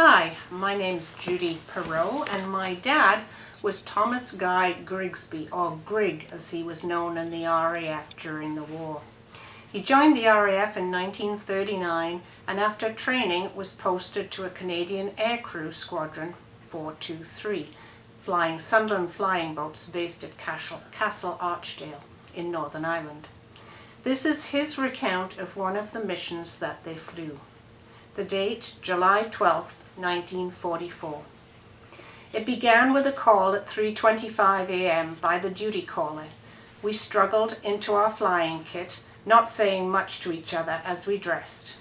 Hi, my name's Judi Perrault, and my dad was Thomas Guy Grigsby, or Grig as he was known in the RAF during the war. He joined the RAF in 1939 and after training was posted to a Canadian aircrew squadron 423, flying Sunderland Flying Boats based at Castle Archdale in Northern Ireland. This is his recount of one of the missions that they flew. The date, July 12, 1944. It began with a call at 3:25 a.m. by the duty caller. We struggled into our flying kit, not saying much to each other as we dressed.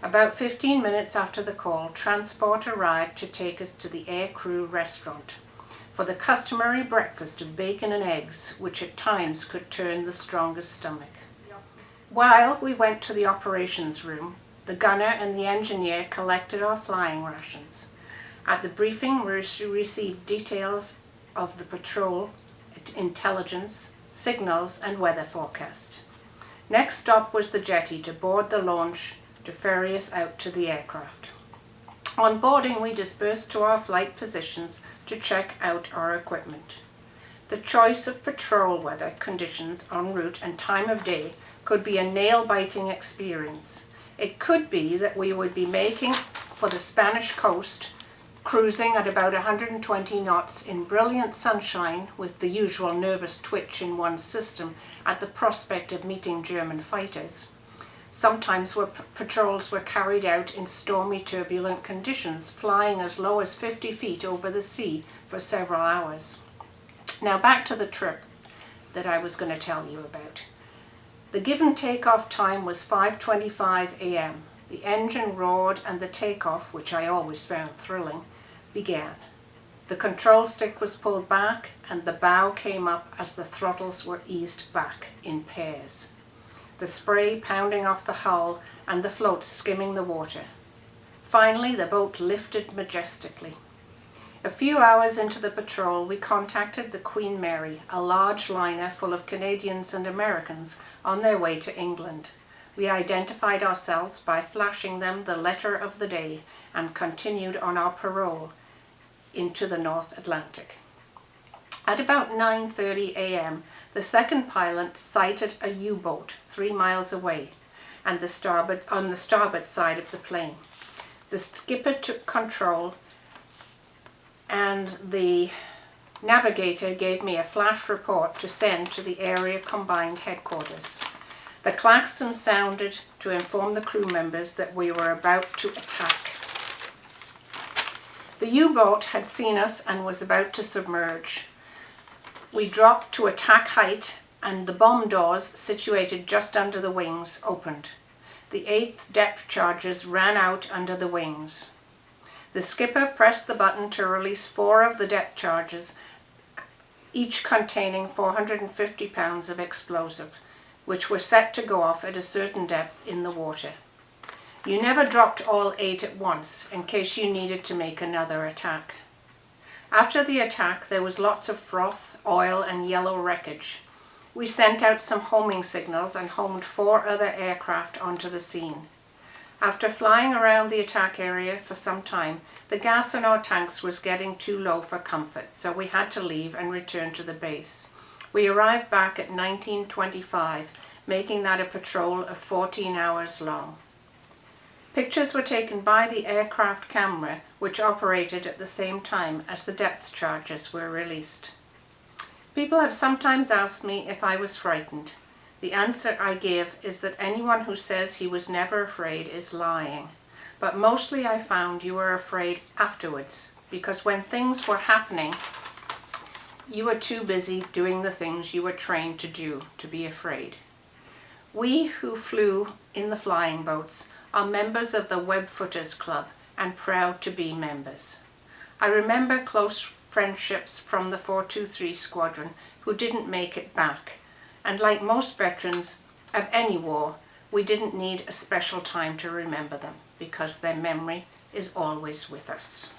About 15 minutes after the call, transport arrived to take us to the aircrew restaurant for the customary breakfast of bacon and eggs, which at times could turn the strongest stomach. While we went to the operations room, the gunner and the engineer collected our flying rations. At the briefing, we received details of the patrol, intelligence, signals and weather forecast. Next stop was the jetty to board the launch to ferry us out to the aircraft. On boarding, we dispersed to our flight positions to check out our equipment. The choice of patrol weather conditions en route and time of day could be a nail-biting experience. It could be that we would be making for the Spanish coast, cruising at about 120 knots in brilliant sunshine with the usual nervous twitch in one's system at the prospect of meeting German fighters. Sometimes patrols were carried out in stormy, turbulent conditions, flying as low as 50 feet over the sea for several hours. Now back to the trip that I was going to tell you about. The given takeoff time was 5:25 a.m. The engine roared and the takeoff, which I always found thrilling, began. The control stick was pulled back and the bow came up as the throttles were eased back in pairs. The spray pounding off the hull and the floats skimming the water. Finally, the boat lifted majestically. A few hours into the patrol, we contacted the Queen Mary, a large liner full of Canadians and Americans on their way to England. We identified ourselves by flashing them the letter of the day and continued on our parole into the North Atlantic. At about 9:30 a.m., the second pilot sighted a U-boat 3 miles away and on the starboard side of the plane. The skipper took control and the navigator gave me a flash report to send to the area combined headquarters. The klaxon sounded to inform the crew members that we were about to attack. The U-boat had seen us and was about to submerge. We dropped to attack height and the bomb doors, situated just under the wings, opened. The 8th depth charges ran out under the wings. The skipper pressed the button to release 4 of the depth charges, each containing 450 pounds of explosive, which were set to go off at a certain depth in the water. You never dropped all 8 at once in case you needed to make another attack. After the attack, there was lots of froth, oil and yellow wreckage. We sent out some homing signals and homed 4 other aircraft onto the scene. After flying around the attack area for some time, the gas in our tanks was getting too low for comfort, so we had to leave and return to the base. We arrived back at 19:25, making that a patrol of 14 hours long. Pictures were taken by the aircraft camera, which operated at the same time as the depth charges were released. People have sometimes asked me if I was frightened. The answer I give is that anyone who says he was never afraid is lying. But mostly I found you were afraid afterwards, because when things were happening, you were too busy doing the things you were trained to do to be afraid. We who flew in the flying boats are members of the Webfooters Club and proud to be members. I remember close friendships from the 423 squadron who didn't make it back. And like most veterans of any war, we didn't need a special time to remember them because their memory is always with us.